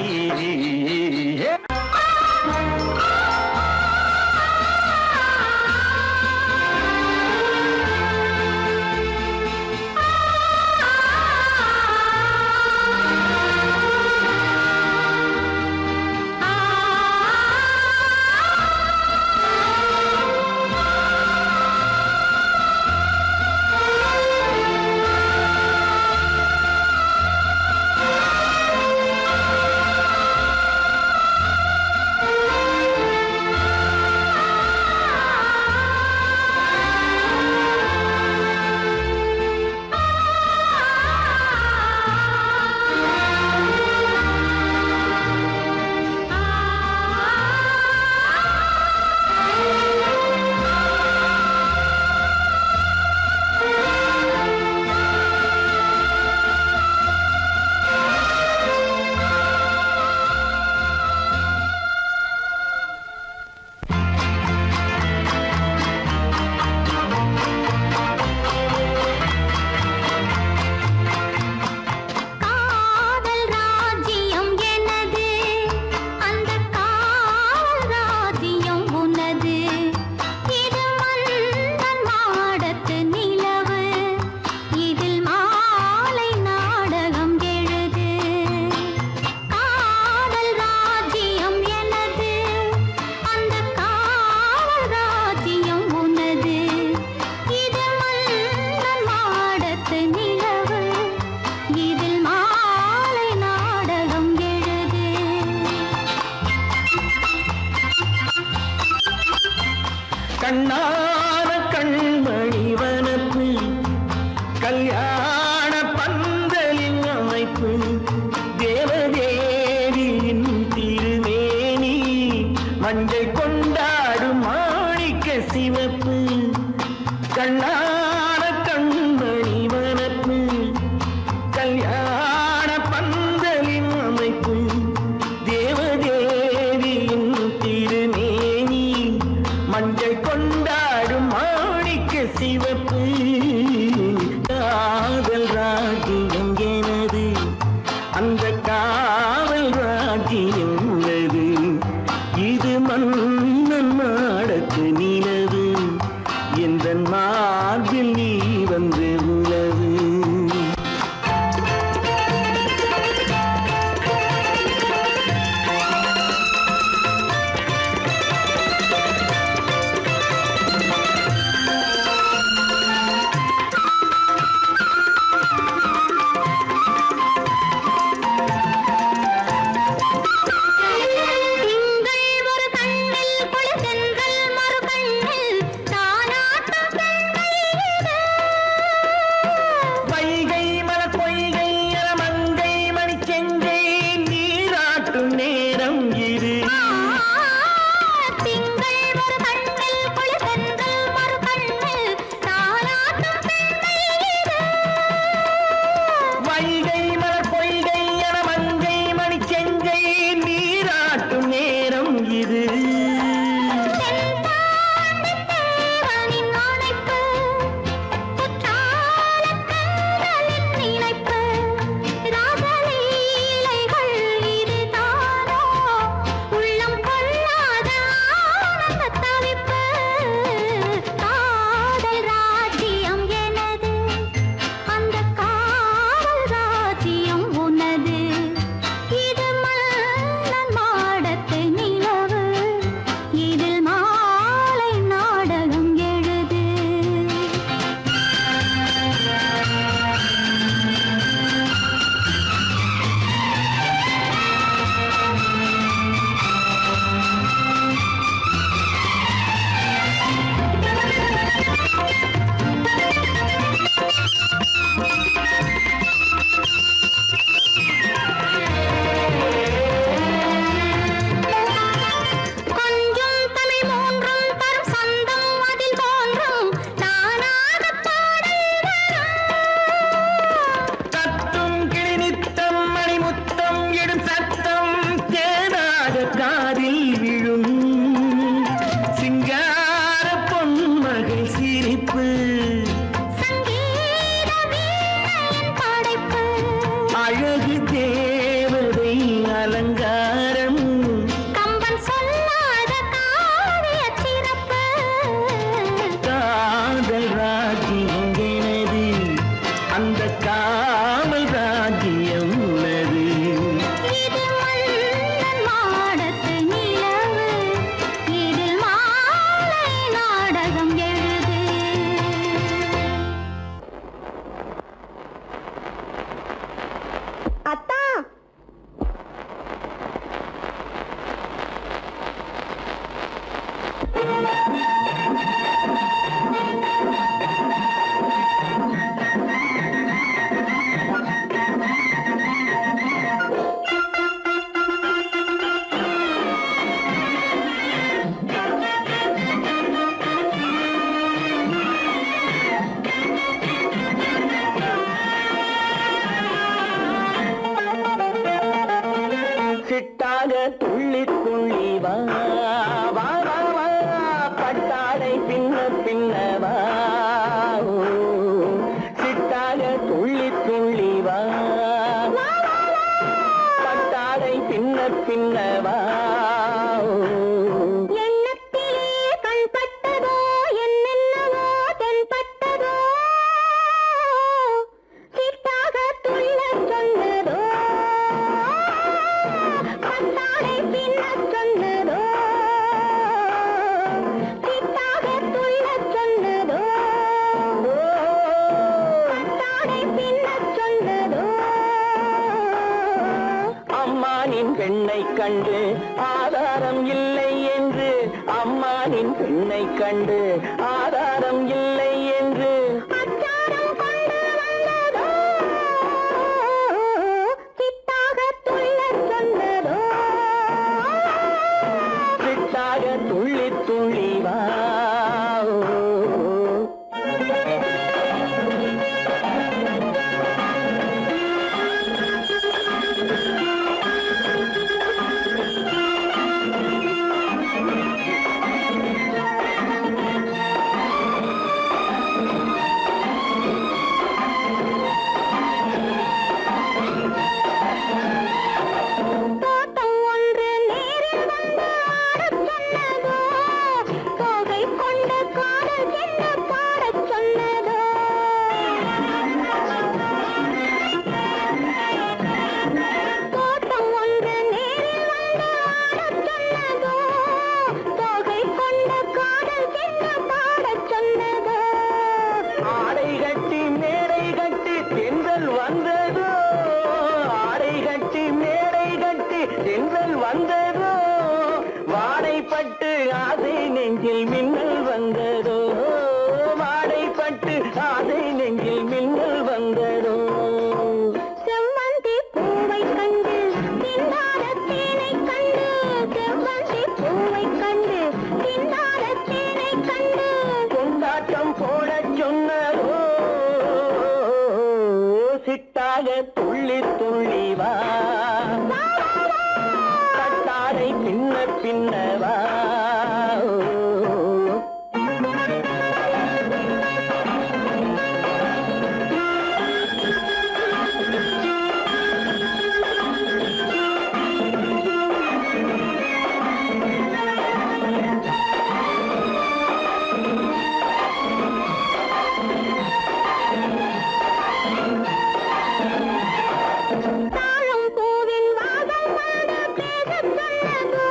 கண்ணான கண்மணி வனப்பு கல்யாண பந்தலின் அமைப்பு தேவதேவியின் திருமேனி மஞ்சள் கொண்டாடும் மாணிக்க சிவப்பு கண்ணான கண்மணி வனப்பு கல்யாண பந்தலின் அமைப்பு தேவதேவியின் திருமேனி மஞ்சள் கொண்டாடும் மாணிக்க சிவப்பு காதல் ராஜ்யம் எனது அந்த காவல் ராஜ்யம் உள்ளது இது மன்னன் மாடத்து நிலவு எந்த மார்பில் நீ வந்து உலவு பின்னவா எண்ணத்திலே கண்பட்டதோ என்னென்னவோ தென்பட்டதோ சிட்டாக துள்ளச் சொன்னதோ பட்டாடை பின்னச் சொன்னதோ சிட்டாக துள்ளச் சொன்னதோ பட்டாடை பின்னச் சொன்னதோ அம்மானின் பெண்ணை கண்டு ஆதாரம் இல்லை என்று அம்மானின் பெண்ணை கண்டு ஆதாரம் இல்லை என்று அச்சாரம் கொண்டு வந்ததோ சிட்டாக துள்ளச் சொன்னதோ சிட்டாக துள்ளி துள்ளி வா தோட்டம் ஒன்று நேரில் வந்து ஆடச் சொன்னதோ தோகை கொண்ட காதல் என்ன பாடச் சொன்னதோ தோட்டம் ஒன்று நேரில் வந்து ஆடச் சொன்னதோ தோகை கொண்ட காதல் என்ன பாடச் சொன்னதோ ஆடை கட்டி மேடை கட்டி தென்றல் வந்ததோ ஆடை கட்டி மேடை கட்டி தென்றல் வந்ததோ வாடைப்பட்டு ஆசை நெஞ்சில் மின்னல் வந்ததோ வாடைப்பட்டு ஆசை நெஞ்சில் மின்னல் வந்ததோ செவ்வந்தி பூவை கண்டு திண்டாட தேனை கண்டு செவ்வந்தி பூவை கண்டு திண்டாட தேனை கண்டு கொண்டாட்டம் போடச் சொன்னதோ சிட்டாக துள்ளி துள்ளி வா கட்டாரை பின்ன பின்னவா தாழம் பூவின் வாசம் வந்து பேசச் சொன்னதோ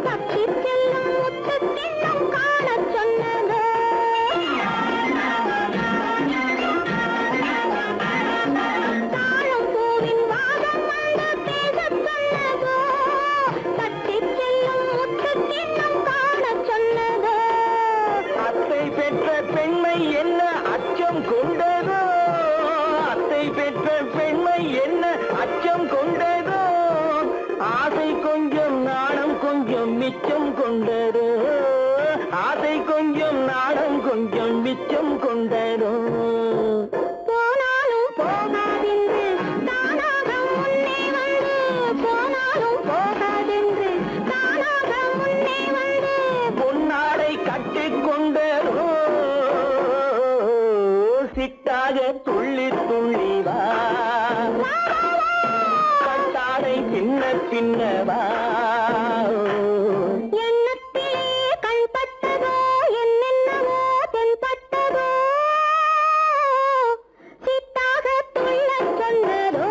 பக்ஷி செல்லும் முத்து தின்னம் காணச் சொன்னதோ தாழம் பூவின் வாசம் வந்து பேசச் சொன்னதோ பக்ஷி செல்லும் முத்து தின்னம் காணச் சொன்னதோ அத்தை பெற்ற பெண்மை என்ன அச்சம் கொண்டதோ அத்தை பெற்ற பெண்மை என்ன அச்சம் கொண்டதோ ஆசை கொஞ்சம் நாணம் கொஞ்சம் மிச்சம் கொண்டதோ ஆசை கொஞ்சம் நாணம் கொஞ்சம் மிச்சம் கொண்டதோ போனாலும் போகாதென்று தானாக முன்னே வந்து போனாலும் போகாதென்று தானாக முன்னே வந்து பொன்னாடை கட்டிக் கொண்டதோ சிட்டாக துள்ளி துள்ளி வா கட்டாடை பின்ன பின்னவா எண்ணத்திலே கண்பட்டதோ என்னென்னவோ தென்பட்டதோ சிட்டாக துள்ளச் சொன்னதோ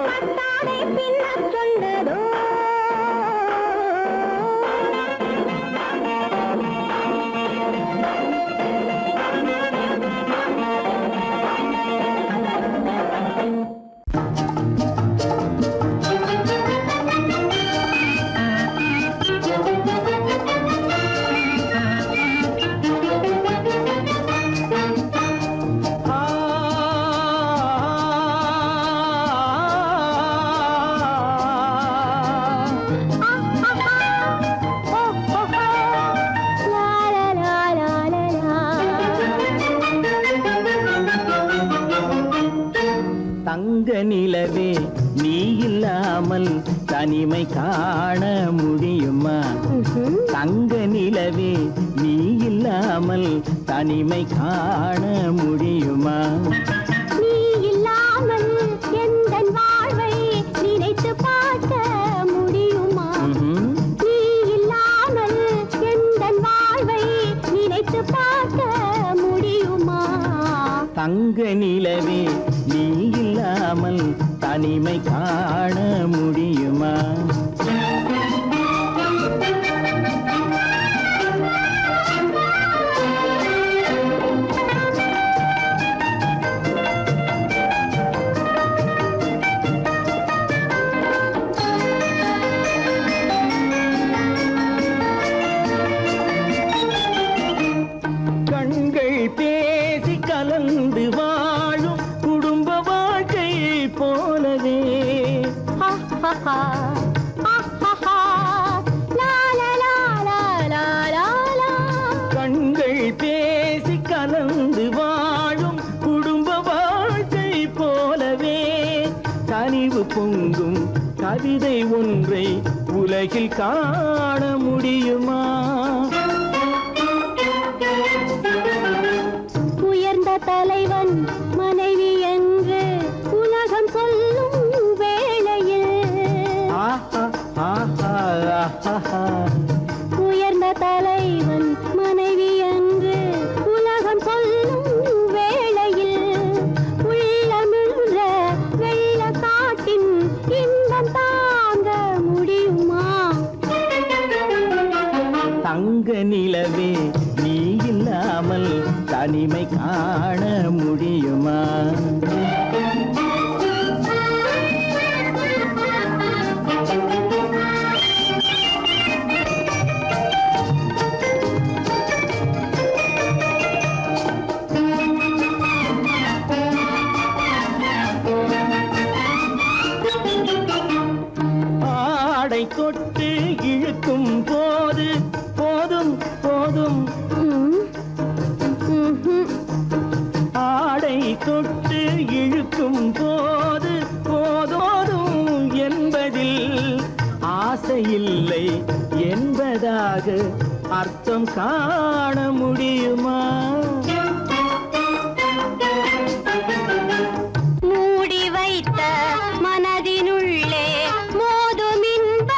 பட்டாடை பின்னச் சொன்னதோ தங்க நிலவே நீ இல்லாமல் தனிமை காண முடியுமா தங்க நிலவே நீ இல்லாமல் தனிமை காண முடியுமா நீ இல்லாமல் எந்தன் வாழ்வை நினைத்து தங்க நிலவே நீ இல்லாமல் தனிமை காண முடியுமா? கண்கள் பேசி கலந்து வாழும் குடும்ப வாழ்க்கை போலவே கண்கள் பேசி கலந்து வாழும் குடும்ப வாழ்க்கை போலவே கனிவு பொங்கும் கவிதை ஒன்றை உலகில் காண முடியுமா? உயர்ந்த தலைவன் மனைவி என்று உலகம் சொல்லும் வேளையில் உயர்ந்த தலைவன் மனைவி என்று உலகம் சொல்லும் வேளையில் உள்ளமிழ்ற வெள்ள காட்டின் இன்பம் தாங்க முடியுமா? தங்க நிலவே நீ இல்லாமல் தனிமை காண முடியுமா? ஆடை தொட்டு இழுக்கும் போது போதும் போதும் ஆடை தொட்டு இழுக்கும் போது போதோதும் என்பதில் ஆசையில்லை என்பதாக அர்த்தம் காண முடியுமா? மூடி வைத்த மனதினுள்ளே மோதும் இன்ப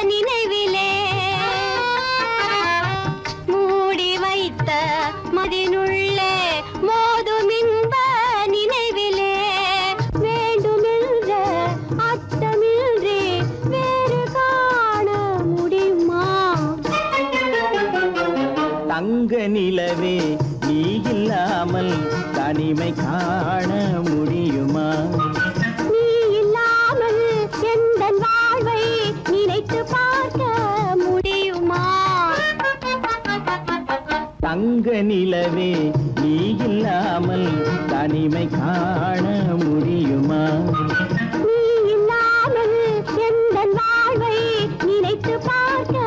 நினைவிலே மூடி வைத்த மனதினுள்ளே மோதும் இன்ப நினைவிலே வேண்டுமென்ற அர்த்தமின்றி வேறு காண முடியுமா? தங்க நிலவே நீ இல்லாமல் தனிமை காண முடியுமா? நீ இல்லாமல் எந்தன் வாழ்வை நினைத்து பார்க்க முடியுமா? தங்க நிலவே நீ இல்லாமல் தனிமை காண முடியுமா? நீ இல்லாமல் எந்தன் வாழ்வை நினைத்து பார்க்க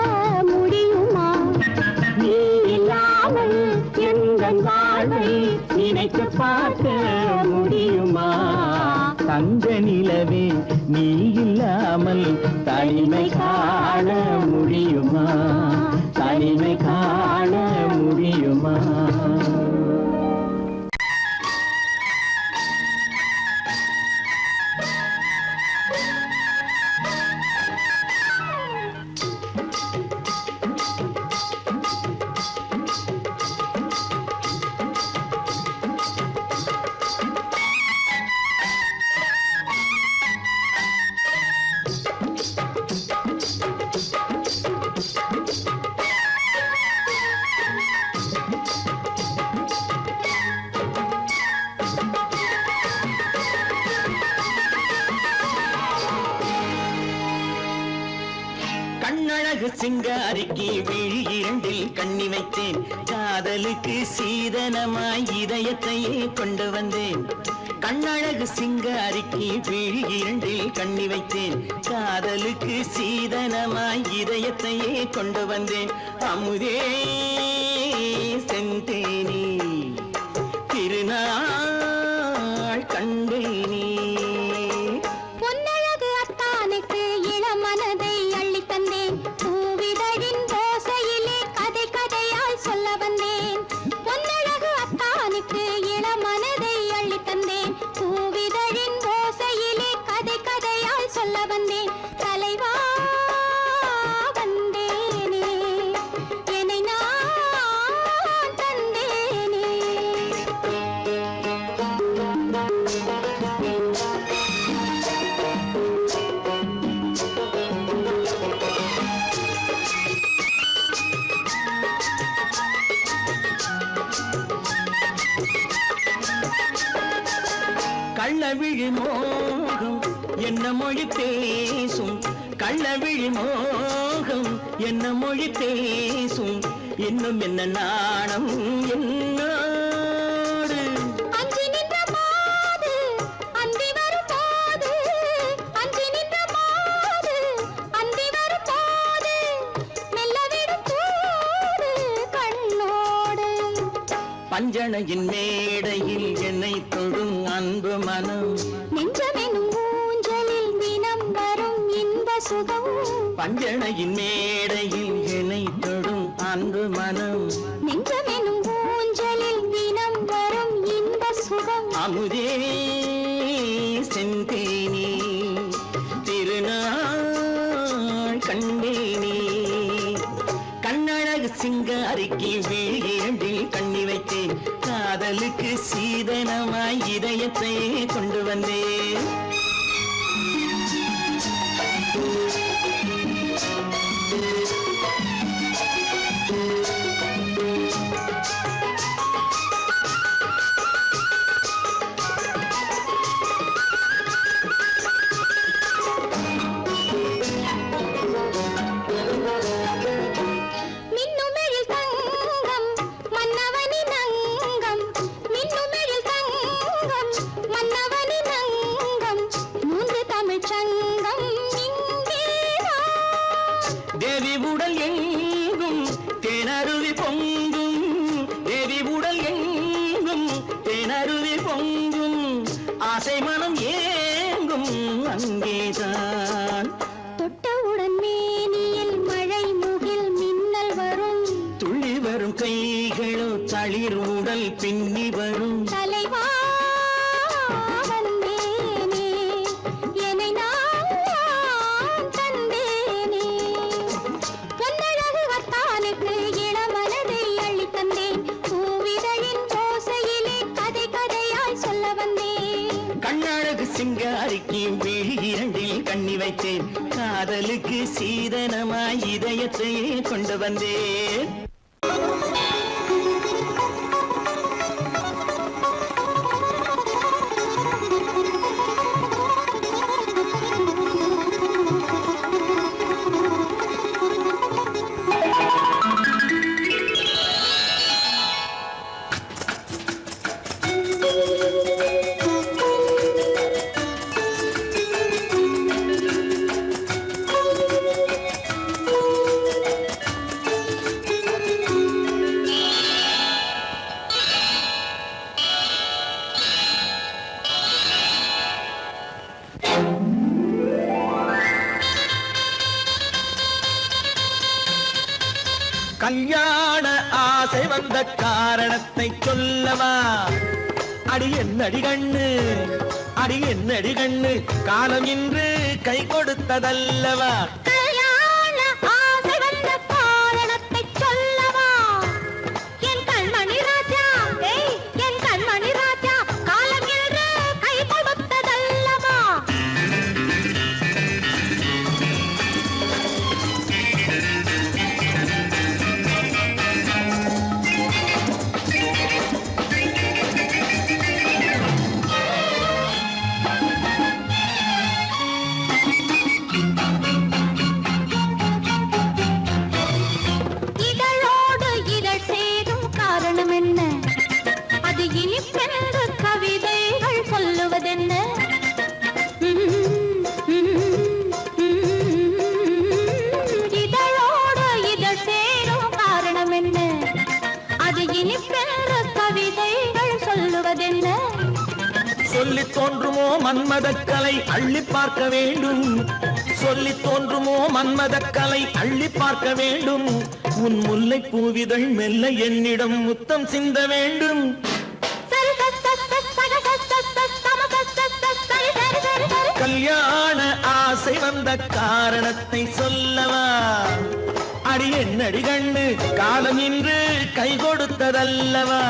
முடியுமா? நீ இல்லாமல் எந்தன் வாழ்வை நினைத்து பார்க்க முடியுமா? தங்க நிலவே நீ இல்லாமல் தனிமை காண முடியுமா? தனிமை காண முடியுமா? கண்ணழகு சிங்காரிக்கு விழி இரண்டில் கண்ணி வைத்தேன் காதலுக்கு சீதனமாய் இதயத்தையே கொண்டு வந்தேன் கண்ணழகு சிங்காரிக்கு விழி இரண்டில் கண்ணி வைத்தேன் காதலுக்கு சீதனமாய் இதயத்தையே கொண்டு வந்தேன் அமுதே செந்தேனே திருநாள் கண்டேனே பொன்னழகு அத்தானுக்கு இளம் மனதை அள்ளி தந்தேன் பூவிதழின் ஓசையிலே கதை கதையாய் சொல்ல வந்தேன் பொன்னழகு அத்தானுக்கு இளம் மனதை அள்ளி தந்தேன் பூவிதழின் ஓசையிலே கதை கதையாய் சொல்ல வந்தேன் தலைவா வந்தேனே என்னை நான் கள்ளவிழி மோகம் என்ன மொழி பேசும், கள்ளவிழி மோகம் என்ன மொழி பேசும், இன்னும் என்ன நாணம் என்னோடு. அஞ்சி நின்ற மாது அந்தி வரும் போது, அஞ்சி நின்ற மாது அந்தி வரும் போது, மெல்ல விடும் தூது கண்ணோடு. பஞ்சணையின் மேடையில் என்னை தொடும் அன்பு மனம், நெஞ்சமெனும் ஊஞ்சலில் தினம் வரும் இன்ப சுகம். பஞ்சணையின் மேடையில் என்னை தொடும் அன்பு மனம், நெஞ்சமெனும் ஊஞ்சலில் தினம் வரும் இன்ப சுகம். அமுதே செந்தேனே திருநாள் கண்டேனே, கண்ணழகு சிங்காரிக்கு வீழில் கண்ணி வைத்தேன், காதலுக்கு சீதனமாய் இதயத்தை கொண்டு வந்தேன். மின்னுமெழில் தங்கம் மன்னவனின் அங்கம், மின்னுமெழில் தங்கம் மன்னவனின் அங்கம், மூன்று தமிழ்ச் சங்கம் இங்கேதான். தேவி உடல் எங்கும் தேனருவி பொங்கும், தேவி உடல் எங்கும் தேனருவி பொங்கும், ஆசை மனம் ஏங்கும் அங்கேதான். தொட்டவுடன் மேனியில் மழை முகில் மின்னல் வரும், துள்ளி வரும் கைகளோ தளிர் உடல் பின்னி வரும். தலைவா வந்தேனே, என்னை நான் தந்தேனே. பொன்னழகு வத்தானுக்கு இளமனதை அள்ளித் தந்தேன், பூவிதழின் ஓசையிலே கதை கதையாய் சொல்ல வந்தேன். கண்ணழகு சிங்காரிக்கு விழி இரண்டில் கண்ணி வைத்தேன், காதலுக்கு சீதனமாய் இதயத்தையே கொண்டு வந்தேன். கல்யாண ஆசை வந்த காரணத்தை சொல்லவா, அடி என்னடி கண்ணு, அடி என்னடி கண்ணு, காலம் இன்று கை கொடுத்ததல்லவா. கல்யாண ஆசை வந்த காரணத்தை சொல்லவா, என் கண்மணி ராஜா, என் கண்மணி ராஜா, காலம் என்று கை கொடுத்ததல்லவா. இதழோடு இதழ் சேரும் காரணம் என்ன, அது இனிப்பென்று கவிதைகள் சொல்லுவதென்ன. இதழோடு இதழ் சேரும் காரணம் என்ன, அது இனிப்பென்று கவிதைகள் சொல்லுவதென்ன. சொல்லி தோன்றுமோ மன்மதக்கலை அள்ளி பார்க்க வேண்டும், சொல்லி தோன்றுமோ மன்மதக்கலை அள்ளி பார்க்க வேண்டும், உன் முல்லை பூவிதழ் மெல்ல என்னிடம் முத்தம் சிந்த வேண்டும். கல்யாண ஆசை வந்த காரணத்தை சொல்லவா, அடி என்னடி கண்ணு, காலம் இன்று கை கொடுத்ததல்லவா.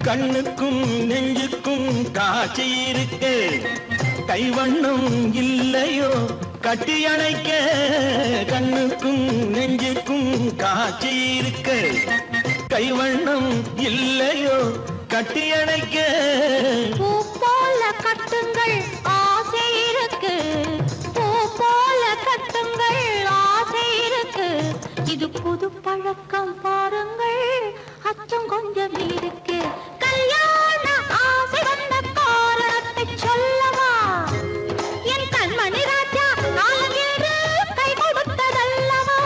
கண்ணுக்கும் நெஞ்சுக்கும் காட்சி இருக்கு கைவண்ணம் இல்லையோ கட்டி அணைக்க கண்ணுக்கும் நெஞ்சுக்கும் காட்சி இருக்கு கைவண்ணம் இல்லையோ கட்டி அணைக்க பூ போல கட்டுங்கள் ஆசை இருக்கு பூ போல கட்டுங்கள் ஆசை இருக்கு இது புது பழக்கம் பாருங்கள் அச்சம் கொஞ்சம் இருக்கு கல்யாண ஆசை வந்த காரணத்தை சொல்லவா என் கண்மணி ராஜா நாளேறு கை கொடுத்ததல்லவா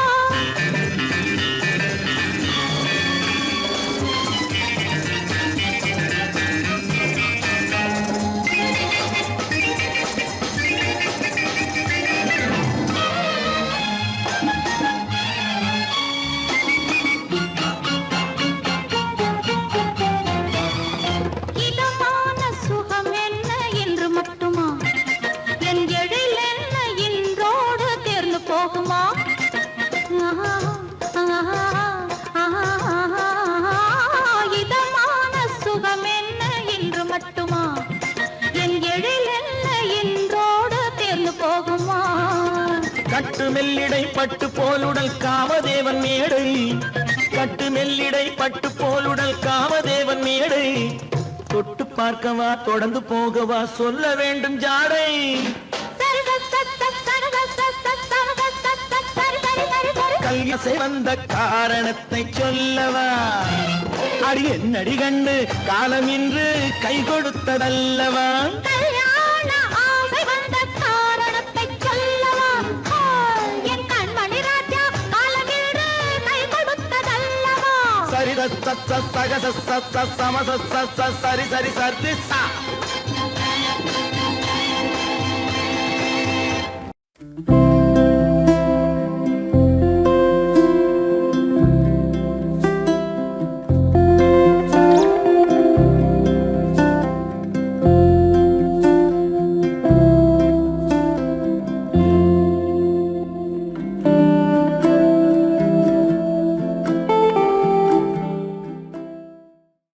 இதமான சுகம் என்ன என்று மட்டுமா என் எழில் என்ன இன்றோடு தேர்ந்து போகுமா இதமான சுகம் என்ன என்று மட்டுமா என் எழில் என்ன இன்றோடு தேர்ந்து போகுமா கட்டு மெல்லிடை பட்டு போலுடல் காமதேவன் மேடை கட்டு மெல்லிடை பட்டு போலுடல் காமதேவன் மேடை தொட்டு பார்க்கவா தொடர்ந்து போகவா சொல்ல வேண்டும் ஜாடை கல்யாசை வந்த காரணத்தை சொல்லவா அடி என்னடி கண்டு காலம் இன்று கை கொடுத்ததல்லவா கல்யாண ஆசை வந்த காரணத்தை சொல்லவா என் கண்மணி ராஜா காலமேடு கை கொடுத்ததல்லவா சரி சரி சரி சரி சரி